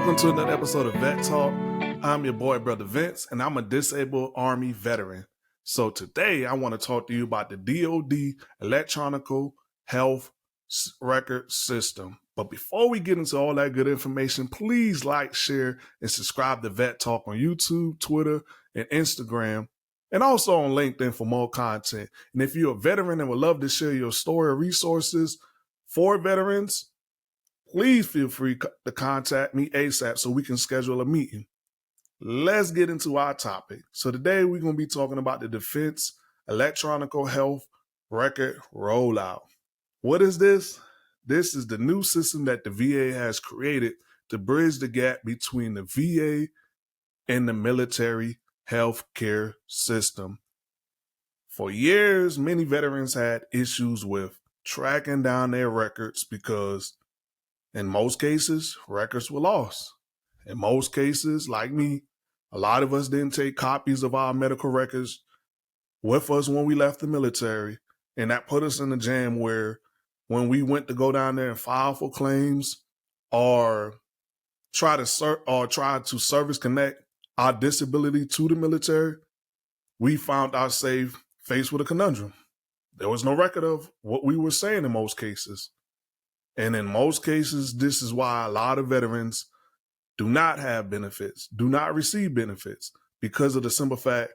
Welcome to another episode of Vet Talk. I'm your boy, Brother Vince, and I'm a disabled Army veteran. So today I want to talk to you about the DoD Electronic Health Record System. But before we get into all that good information, please like, share, and subscribe to Vet Talk on YouTube, Twitter, and Instagram, and also on LinkedIn for more content. And if you're a veteran and would love to share your story or resources for veterans, please feel free to contact me ASAP so we can schedule a meeting. Let's get into our topic. So today we're going to be talking about the Defense Electronic Health Record Rollout. What is this? This is the new system that the VA has created to bridge the gap between the VA and the military healthcare system. For years, many veterans had issues with tracking down their records because in most cases, records were lost. In most cases, like me, a lot of us didn't take copies of our medical records with us when we left the military. And that put us in a jam where when we went to go down there and file for claims or try to service connect our disability to the military, we found ourselves faced with a conundrum. There was no record of what we were saying in most cases. And in most cases, this is why a lot of veterans do not have benefits, do not receive benefits because of the simple fact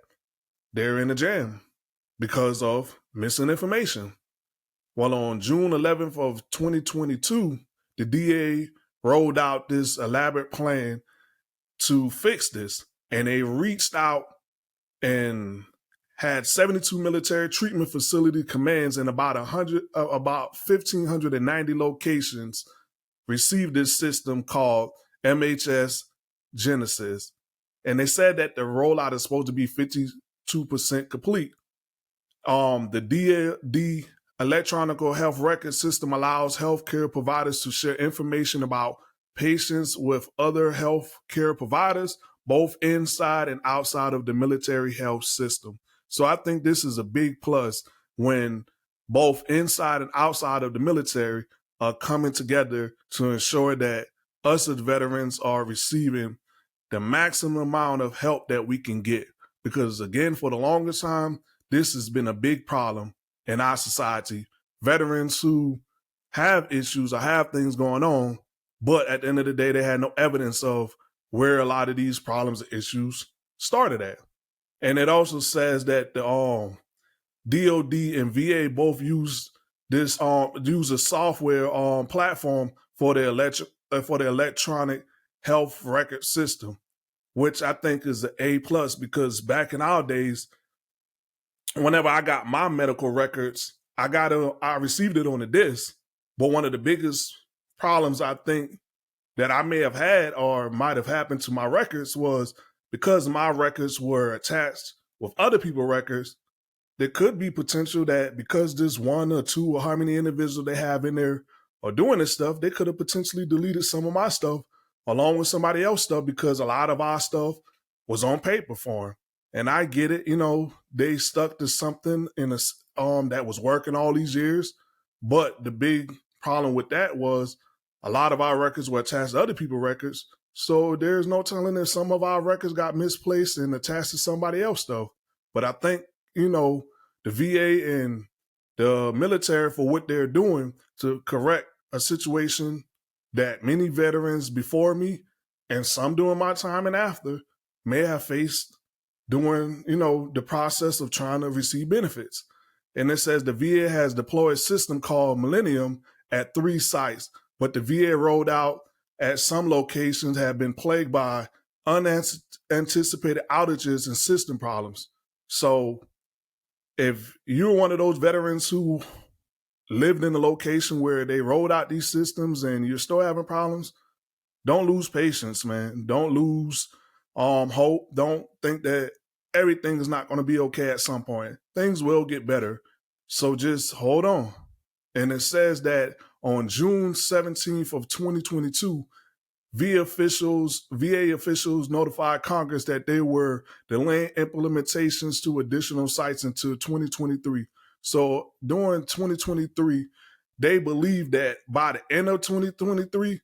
they're in a jam because of missing information. Well, on June 11th of 2022, the DA rolled out this elaborate plan to fix this. And they reached out and had 72 military treatment facility commands in about 1,590 locations received this system called MHS Genesis. And they said that the rollout is supposed to be 52% complete. The DoD Electronic Health Record System allows healthcare providers to share information about patients with other healthcare providers, both inside and outside of the military health system. So I think this is a big plus when both inside and outside of the military are coming together to ensure that us as veterans are receiving the maximum amount of help that we can get. Because again, for the longest time, this has been a big problem in our society. Veterans who have issues or have things going on, but at the end of the day, they had no evidence of where a lot of these problems and issues started at. And it also says that the DoD and VA both use this use a software platform for the electronic health record system, which I think is an A plus because back in our days, whenever I got my medical records, I received it on a disc. But one of the biggest problems I think that I may have had or might have happened to my records was because my records were attached with other people's records, there could be potential that because this one or two or how many individuals they have in there are doing this stuff, they could have potentially deleted some of my stuff along with somebody else's stuff because a lot of our stuff was on paper form. And I get it, they stuck to something in that was working all these years. But the big problem with that was a lot of our records were attached to other people's records. So there's no telling if some of our records got misplaced and attached to somebody else, though. But I think, the VA and the military for what they're doing to correct a situation that many veterans before me and some during my time and after may have faced during, the process of trying to receive benefits. And it says the VA has deployed a system called Millennium at 3 sites, but the VA rolled out at some locations have been plagued by unanticipated outages and system problems. So if you're one of those veterans who lived in a location where they rolled out these systems and you're still having problems, don't lose patience, man. Don't lose hope. Don't think that everything is not going to be okay at some point. Things will get better. So just hold on. And it says that on June 17th of 2022, VA officials notified Congress that they were delaying implementations to additional sites until 2023. So during 2023, they believe that by the end of 2023,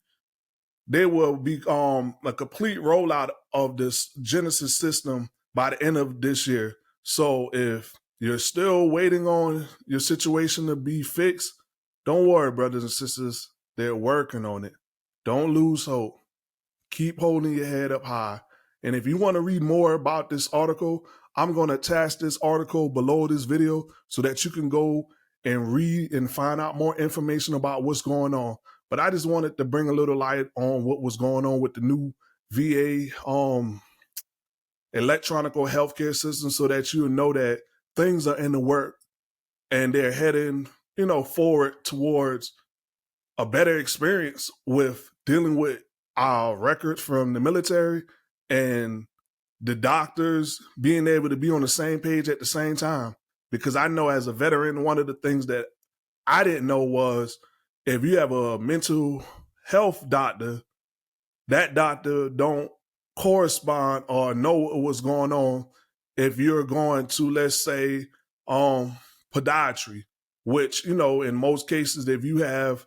there will be a complete rollout of this Genesis system by the end of this year. So if you're still waiting on your situation to be fixed, don't worry, brothers and sisters. They're working on it. Don't lose hope. Keep holding your head up high. And if you want to read more about this article, I'm going to attach this article below this video so that you can go and read and find out more information about what's going on. But I just wanted to bring a little light on what was going on with the new VA electronic healthcare system, so that you know that things are in the work and they're heading, forward towards a better experience with dealing with our records from the military and the doctors being able to be on the same page at the same time. Because I know as a veteran, one of the things that I didn't know was if you have a mental health doctor, that doctor don't correspond or know what's going on if you're going to, let's say, podiatry, which, in most cases, if you have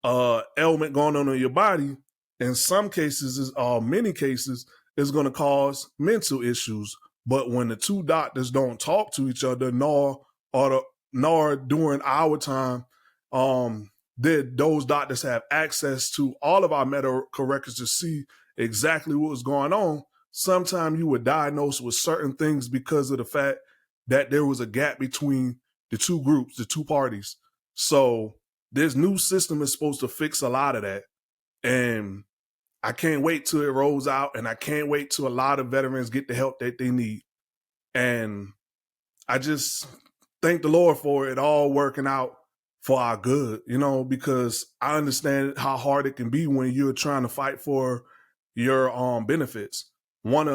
ailment going on in your body, in some cases, many cases, is going to cause mental issues. But when the two doctors don't talk to each other, nor during our time, did those doctors have access to all of our medical records to see exactly what was going on. Sometimes you were diagnosed with certain things because of the fact that there was a gap between the two groups, the two parties. So this new system is supposed to fix a lot of that. And I can't wait till it rolls out, and I can't wait till a lot of veterans get the help that they need. And I just thank the Lord for it all working out for our good, because I understand how hard it can be when you're trying to fight for your benefits. One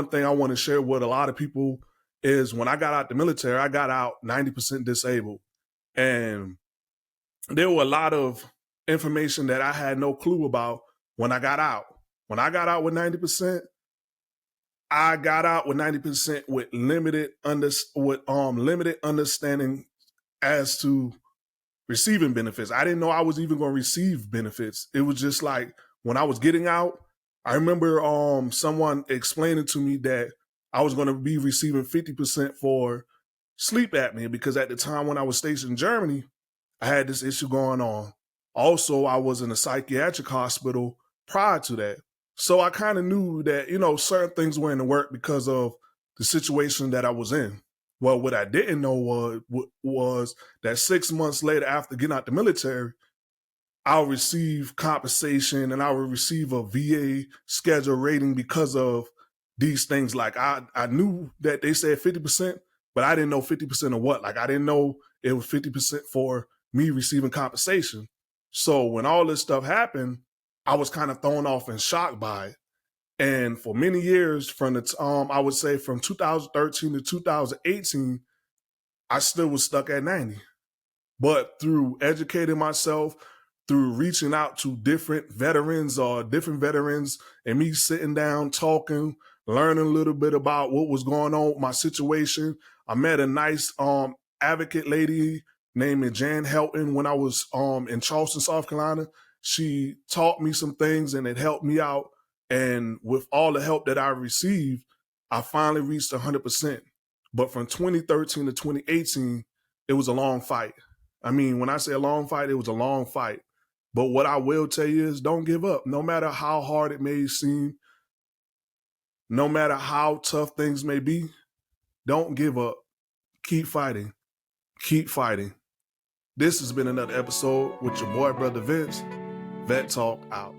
thing I want to share with a lot of people is when I got out the military, I got out 90% disabled. And there were a lot of information that I had no clue about when I got out. When I got out with 90%, I got out with 90% with limited understanding as to receiving benefits. I didn't know I was even going to receive benefits. It was just like when I was getting out, I remember someone explaining to me that I was going to be receiving 50% for sleep apnea, because at the time when I was stationed in Germany, I had this issue going on. Also, I was in a psychiatric hospital prior to that. So I kind of knew that, certain things were in the work because of the situation that I was in. Well, what I didn't know was that 6 months later, after getting out the military, I'll receive compensation and I will receive a VA schedule rating because of these things. Like I knew that they said 50%, but I didn't know 50% of what. Like I didn't know it was 50% for me receiving compensation. So when all this stuff happened, I was kind of thrown off and shocked by it. And for many years, I would say from 2013 to 2018, I still was stuck at 90. But through educating myself, through reaching out to different veterans and me sitting down, talking, learning a little bit about what was going on with my situation, I met a nice advocate lady named Jan Helton when I was in Charleston, South Carolina. She taught me some things and it helped me out. And with all the help that I received, I finally reached 100%. But from 2013 to 2018, it was a long fight. I mean, when I say a long fight, it was a long fight. But what I will tell you is don't give up. No matter how hard it may seem, no matter how tough things may be, don't give up. Keep fighting. Keep fighting. This has been another episode with your boy, Brother Vince. Vet Talk out.